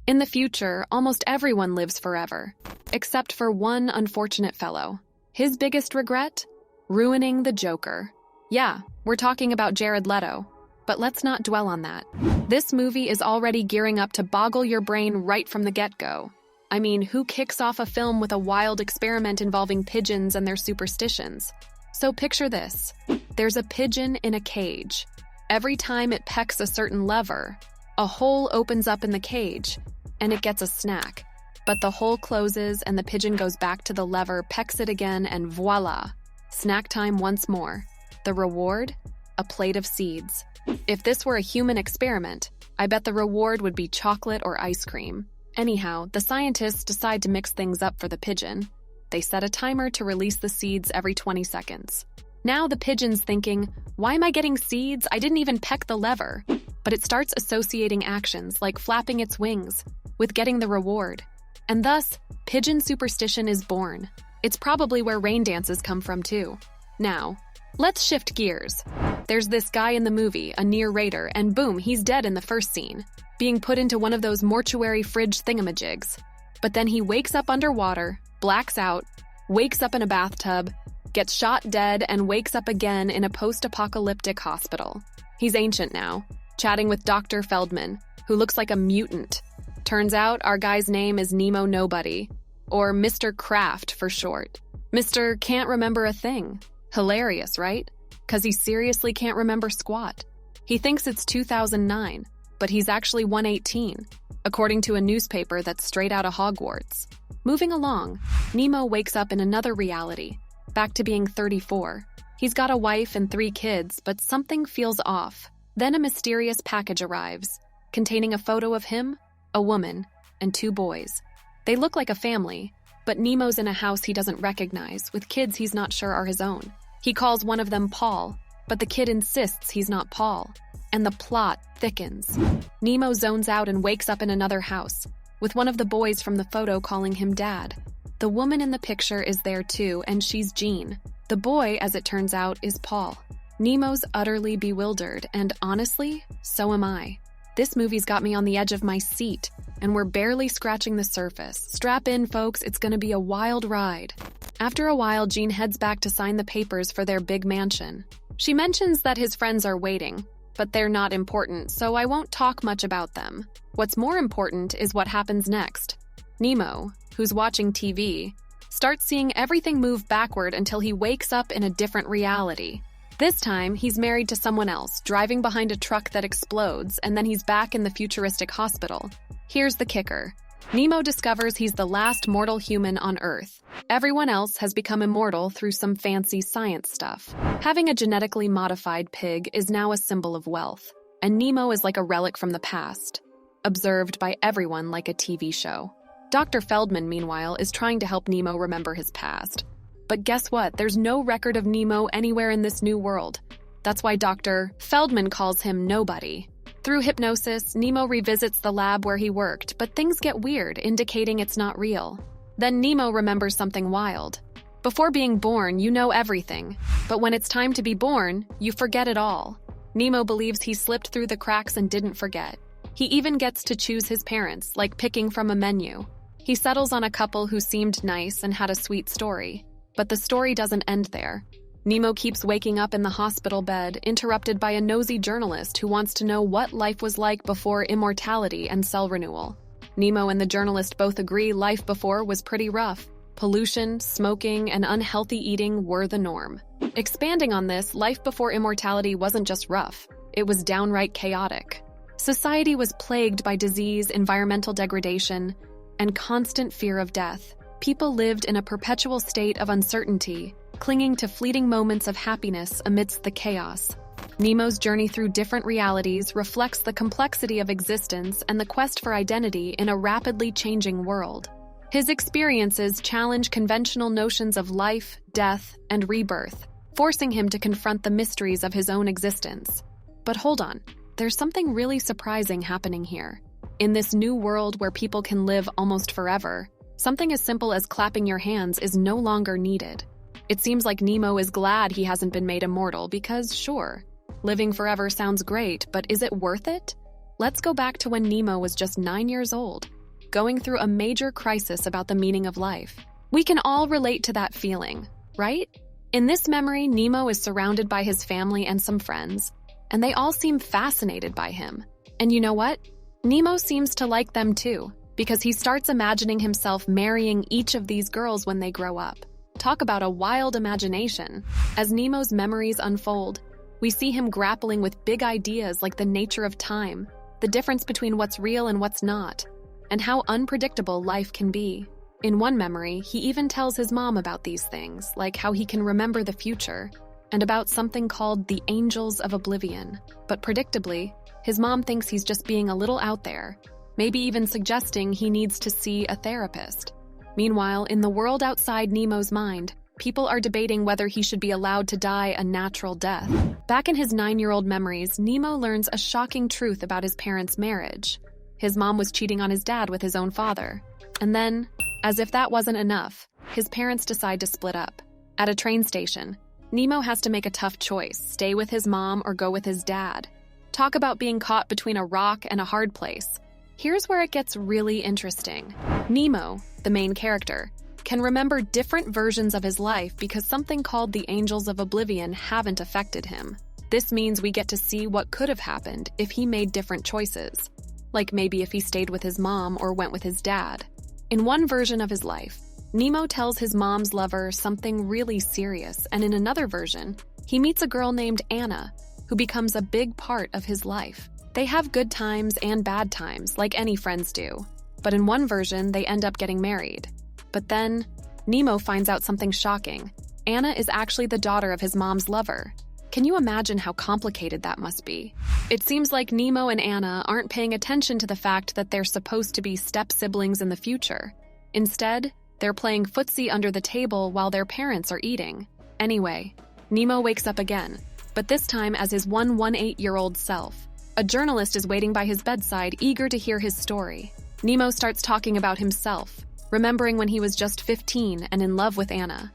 In the future, almost everyone lives forever, except for one unfortunate fellow. His biggest regret? Ruining the Joker. Yeah, we're talking about Jared Leto. But let's not dwell on that. This movie is already gearing up to boggle your brain right from the get-go. I mean, who kicks off a film with a wild experiment involving pigeons and their superstitions? So picture this. There's a pigeon in a cage. Every time it pecks a certain lever, a hole opens up in the cage, and it gets a snack. But the hole closes and the pigeon goes back to the lever, pecks it again, and voila! Snack time once more. The reward? A plate of seeds. If this were a human experiment, I bet the reward would be chocolate or ice cream. Anyhow, the scientists decide to mix things up for the pigeon. They set a timer to release the seeds every 20 seconds. Now the pigeon's thinking, why am I getting seeds? I didn't even peck the lever. But it starts associating actions like flapping its wings with getting the reward. And thus, pigeon superstition is born. It's probably where rain dances come from too. Now, let's shift gears. There's this guy in the movie, a near raider, and boom, he's dead in the first scene, being put into one of those mortuary fridge thingamajigs. But then he wakes up underwater, blacks out, wakes up in a bathtub, gets shot dead, and wakes up again in a post-apocalyptic hospital. He's ancient now, chatting with Dr. Feldman, who looks like a mutant. Turns out our guy's name is Nemo Nobody, or Mr. Kraft for short. Mr. Can't Remember a Thing. Hilarious, right? 'Cause he seriously can't remember squat. He thinks it's 2009, but he's actually 118, according to a newspaper that's straight out of Hogwarts. Moving along, Nemo wakes up in another reality, back to being 34. He's got a wife and 3 kids, but something feels off. Then a mysterious package arrives, containing a photo of him, a woman, and 2 boys. They look like a family, but Nemo's in a house he doesn't recognize, with kids he's not sure are his own. He calls one of them Paul, but the kid insists he's not Paul, and the plot thickens. Nemo zones out and wakes up in another house, with one of the boys from the photo calling him Dad. The woman in the picture is there too, and she's Jean. The boy, as it turns out, is Paul. Nemo's utterly bewildered, and honestly, so am I. This movie's got me on the edge of my seat, and we're barely scratching the surface. Strap in, folks, it's gonna be a wild ride. After a while, Jean heads back to sign the papers for their big mansion. She mentions that his friends are waiting, but they're not important, so I won't talk much about them. What's more important is what happens next. Nemo, who's watching TV, starts seeing everything move backward until he wakes up in a different reality. This time, he's married to someone else, driving behind a truck that explodes, and then he's back in the futuristic hospital. Here's the kicker. Nemo discovers he's the last mortal human on Earth. Everyone else has become immortal through some fancy science stuff. Having a genetically modified pig is now a symbol of wealth, and Nemo is like a relic from the past, observed by everyone like a TV show. Dr. Feldman, meanwhile, is trying to help Nemo remember his past. But guess what? There's no record of Nemo anywhere in this new world. That's why Dr. Feldman calls him Nobody. Through hypnosis, Nemo revisits the lab where he worked, but things get weird, indicating it's not real. Then Nemo remembers something wild. Before being born, you know everything. But when it's time to be born, you forget it all. Nemo believes he slipped through the cracks and didn't forget. He even gets to choose his parents, like picking from a menu. He settles on a couple who seemed nice and had a sweet story. But the story doesn't end there. Nemo keeps waking up in the hospital bed, interrupted by a nosy journalist who wants to know what life was like before immortality and cell renewal. Nemo and the journalist both agree life before was pretty rough. Pollution, smoking, and unhealthy eating were the norm. Expanding on this, life before immortality wasn't just rough, it was downright chaotic. Society was plagued by disease, environmental degradation, and constant fear of death. People lived in a perpetual state of uncertainty, clinging to fleeting moments of happiness amidst the chaos. Nemo's journey through different realities reflects the complexity of existence and the quest for identity in a rapidly changing world. His experiences challenge conventional notions of life, death, and rebirth, forcing him to confront the mysteries of his own existence. But hold on, there's something really surprising happening here. In this new world where people can live almost forever, something as simple as clapping your hands is no longer needed. It seems like Nemo is glad he hasn't been made immortal because, sure, living forever sounds great, but is it worth it? Let's go back to when Nemo was just 9 years old, going through a major crisis about the meaning of life. We can all relate to that feeling, right? In this memory, Nemo is surrounded by his family and some friends, and they all seem fascinated by him. And you know what? Nemo seems to like them too, because he starts imagining himself marrying each of these girls when they grow up. Talk about a wild imagination. As Nemo's memories unfold, we see him grappling with big ideas like the nature of time, the difference between what's real and what's not, and how unpredictable life can be. In one memory, he even tells his mom about these things, like how he can remember the future, and about something called the Angels of Oblivion. But predictably, his mom thinks he's just being a little out there, maybe even suggesting he needs to see a therapist. Meanwhile, in the world outside Nemo's mind, people are debating whether he should be allowed to die a natural death. Back in his 9-year-old memories, Nemo learns a shocking truth about his parents' marriage. His mom was cheating on his dad with his own father. And then, as if that wasn't enough, his parents decide to split up. At a train station, Nemo has to make a tough choice, stay with his mom or go with his dad. Talk about being caught between a rock and a hard place. Here's where it gets really interesting. Nemo, the main character, can remember different versions of his life because something called the Angels of Oblivion haven't affected him. This means we get to see what could have happened if he made different choices, like maybe if he stayed with his mom or went with his dad. In one version of his life, Nemo tells his mom's lover something really serious, and in another version, he meets a girl named Anna, who becomes a big part of his life. They have good times and bad times, like any friends do. But in one version, they end up getting married. But then, Nemo finds out something shocking. Anna is actually the daughter of his mom's lover. Can you imagine how complicated that must be? It seems like Nemo and Anna aren't paying attention to the fact that they're supposed to be step-siblings in the future. Instead, they're playing footsie under the table while their parents are eating. Anyway, Nemo wakes up again, but this time as his 118-year-old self. A journalist is waiting by his bedside, eager to hear his story. Nemo starts talking about himself, remembering when he was just 15 and in love with Anna.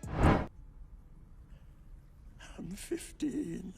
I'm 15,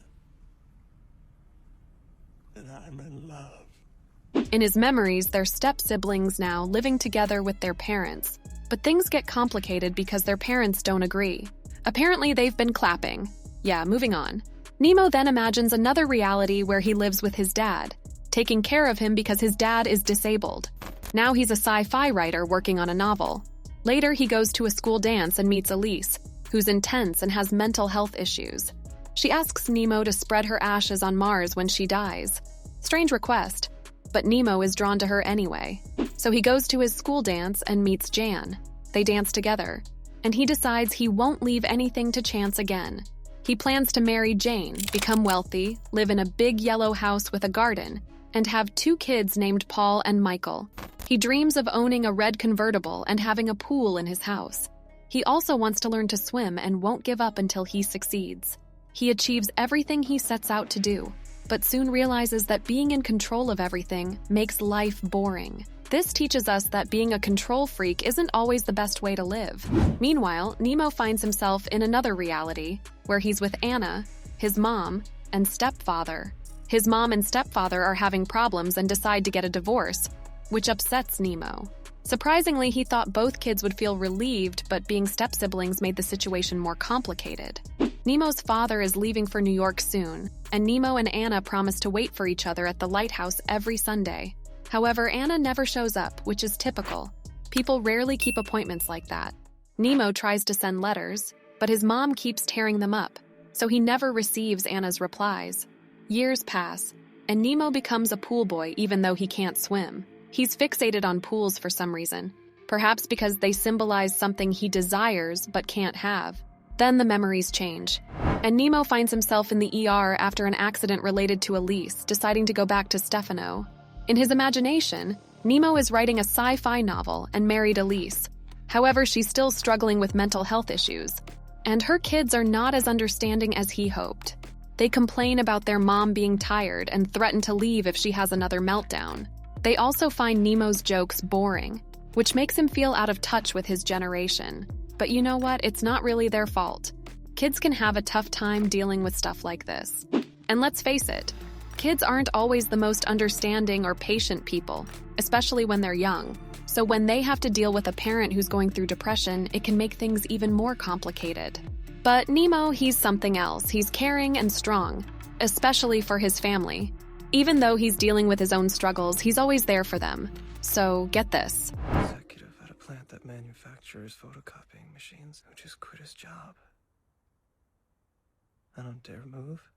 and I'm in love. In his memories, they're step-siblings now, living together with their parents. But things get complicated because their parents don't agree. Apparently, they've been clapping. Yeah, moving on. Nemo then imagines another reality where he lives with his dad, taking care of him because his dad is disabled. Now he's a sci-fi writer working on a novel. Later, he goes to a school dance and meets Elise, who's intense and has mental health issues. She asks Nemo to spread her ashes on Mars when she dies. Strange request, but Nemo is drawn to her anyway. So he goes to his school dance and meets Jan. They dance together, and he decides he won't leave anything to chance again. He plans to marry Jane, become wealthy, live in a big yellow house with a garden, and have 2 kids named Paul and Michael. He dreams of owning a red convertible and having a pool in his house. He also wants to learn to swim and won't give up until he succeeds. He achieves everything he sets out to do, but soon realizes that being in control of everything makes life boring. This teaches us that being a control freak isn't always the best way to live. Meanwhile, Nemo finds himself in another reality, where he's with Anna, his mom, and stepfather. His mom and stepfather are having problems and decide to get a divorce, which upsets Nemo. Surprisingly, he thought both kids would feel relieved, but being step-siblings made the situation more complicated. Nemo's father is leaving for New York soon, and Nemo and Anna promise to wait for each other at the lighthouse every Sunday. However, Anna never shows up, which is typical. People rarely keep appointments like that. Nemo tries to send letters, but his mom keeps tearing them up, so he never receives Anna's replies. Years pass, and Nemo becomes a pool boy even though he can't swim. He's fixated on pools for some reason, perhaps because they symbolize something he desires but can't have. Then the memories change, and Nemo finds himself in the ER after an accident related to Elise, deciding to go back to Stefano. In his imagination, Nemo is writing a sci-fi novel and married Elise. However, she's still struggling with mental health issues, and her kids are not as understanding as he hoped. They complain about their mom being tired and threaten to leave if she has another meltdown. They also find Nemo's jokes boring, which makes him feel out of touch with his generation. But you know what? It's not really their fault. Kids can have a tough time dealing with stuff like this. And let's face it, Kids aren't always the most understanding or patient people, especially when they're young. So when they have to deal with a parent who's going through depression, it can make things even more complicated. But Nemo, he's something else. He's caring and strong, especially for his family. Even though he's dealing with his own struggles, he's always there for them. So get this. Executive at a plant that manufactures photocopying machines who just quit his job. I don't dare move.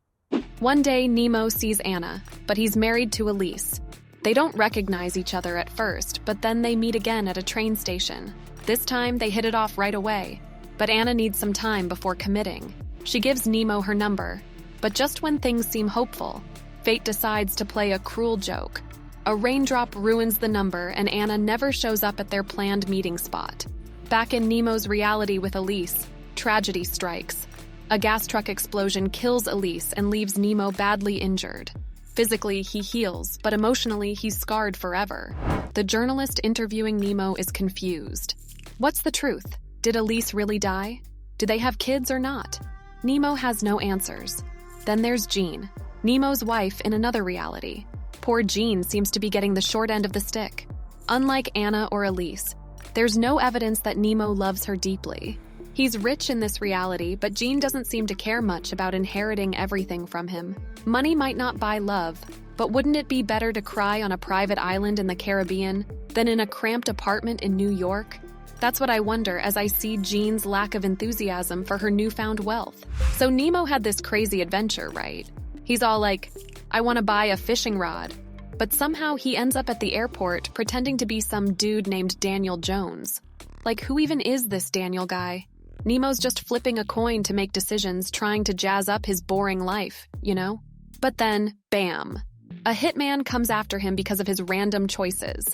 One day, Nemo sees Anna, but he's married to Elise. They don't recognize each other at first, but then they meet again at a train station. This time, they hit it off right away. But Anna needs some time before committing. She gives Nemo her number. But just when things seem hopeful, fate decides to play a cruel joke. A raindrop ruins the number, and Anna never shows up at their planned meeting spot. Back in Nemo's reality with Elise, tragedy strikes. A gas truck explosion kills Elise and leaves Nemo badly injured. Physically, he heals, but emotionally, he's scarred forever. The journalist interviewing Nemo is confused. What's the truth? Did Elise really die? Do they have kids or not? Nemo has no answers. Then there's Jean, Nemo's wife in another reality. Poor Jean seems to be getting the short end of the stick. Unlike Anna or Elise, there's no evidence that Nemo loves her deeply. He's rich in this reality, but Jean doesn't seem to care much about inheriting everything from him. Money might not buy love, but wouldn't it be better to cry on a private island in the Caribbean than in a cramped apartment in New York? That's what I wonder as I see Jean's lack of enthusiasm for her newfound wealth. So Nemo had this crazy adventure, right? He's all like, I want to buy a fishing rod. But somehow he ends up at the airport pretending to be some dude named Daniel Jones. Like, who even is this Daniel guy? Nemo's just flipping a coin to make decisions, trying to jazz up his boring life, you know? But then, bam. A hitman comes after him because of his random choices.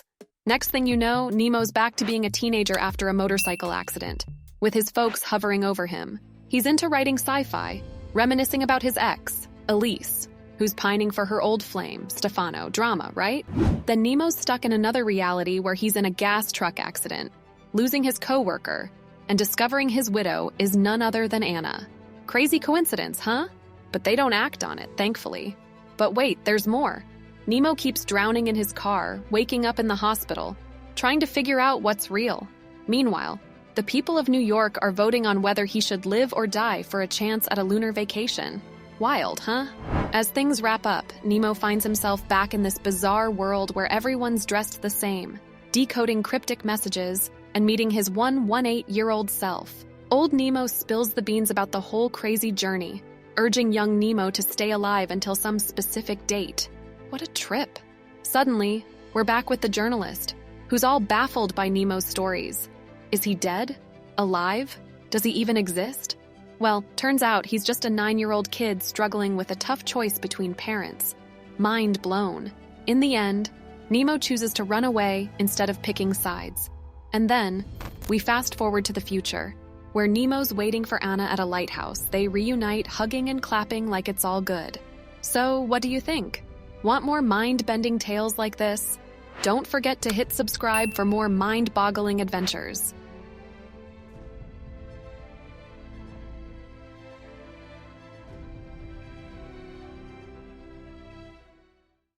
Next thing you know, Nemo's back to being a teenager after a motorcycle accident, with his folks hovering over him. He's into writing sci-fi, reminiscing about his ex, Elise, who's pining for her old flame, Stefano. Drama, right? Then Nemo's stuck in another reality where he's in a gas truck accident, losing his coworker, and discovering his widow is none other than Anna. Crazy coincidence, huh? But they don't act on it, thankfully. But wait, there's more. Nemo keeps drowning in his car, waking up in the hospital, trying to figure out what's real. Meanwhile, the people of New York are voting on whether he should live or die for a chance at a lunar vacation. Wild, huh? As things wrap up, Nemo finds himself back in this bizarre world where everyone's dressed the same, decoding cryptic messages and meeting his 118-year-old self. Old Nemo spills the beans about the whole crazy journey, urging young Nemo to stay alive until some specific date. What a trip. Suddenly, we're back with the journalist, who's all baffled by Nemo's stories. Is he dead? Alive? Does he even exist? Well, turns out he's just a 9-year-old kid struggling with a tough choice between parents. Mind blown. In the end, Nemo chooses to run away instead of picking sides. And then, we fast forward to the future, where Nemo's waiting for Anna at a lighthouse. They reunite, hugging and clapping like it's all good. So, what do you think? Want more mind-bending tales like this? Don't forget to hit subscribe for more mind-boggling adventures.